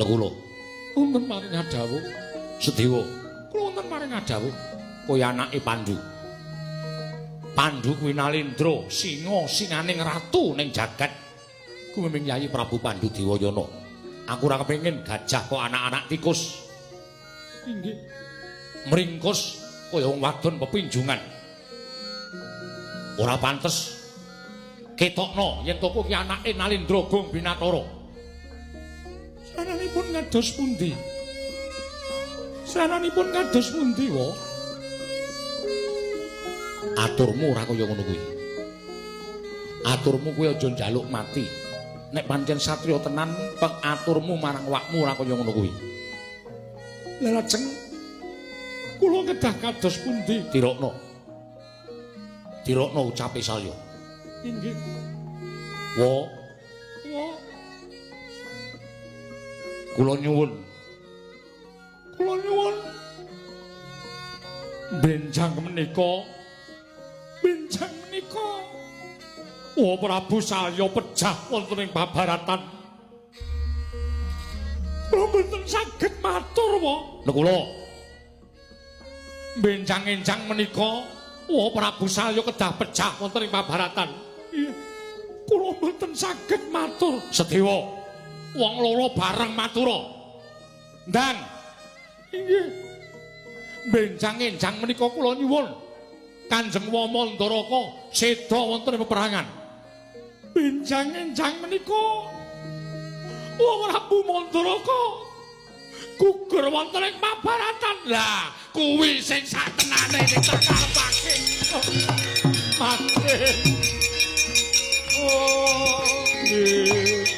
Lha kula wonten maring dawuh Sedewa. Kula wonten maring dawuh kaya anake Pandhu. Pandhu kuwi Nalendra, singa singaning ratu ning jagat. Kuwi ming Yayi Prabu Pandhu Dewayana. Aku ora kepengin gajah kok anak-anak tikus. Inggih. Mringkus kaya wong wadon pepinjungan. Ora pantes ketokno yen to kuwi anake Nalendra Gong Binatara. Saranipun kados pundi? Saranipun kados pundi, wa? Aturmu ora kaya ngono kuwi. Aturmu kuwi aja njaluk mati. Nek pancen satriya tenan, pengaturmu marang wakmu ora kaya ngono kuwi. Lah lajeng kula kedah kados pundi? Dirokno. Dirokno ucape saya. Inggih. Wa. Wa. Kula nyuwun. Kula nyuwun. Benjang menika Oh Prabu Salya pejah wonten ing babaratan. Kula mboten saged matur, wa. Lha kula benjang-enjang menika Oh Prabu Salya kedah pejah wonten ing babaratan. Iya. Kula mboten saged matur. Sedewa. Wong loro bareng matura. Ndang. Inggih. Benjang-enjang menika kula nyuwun Kanjeng Wamandaraka seda wonten ing peperangan. Benjang-enjang menika Prabu Mandaraka gugur wonten ing pabaratan. Lah, kuwi sing satenane ning tak karepake. Mati. Oh, nggih.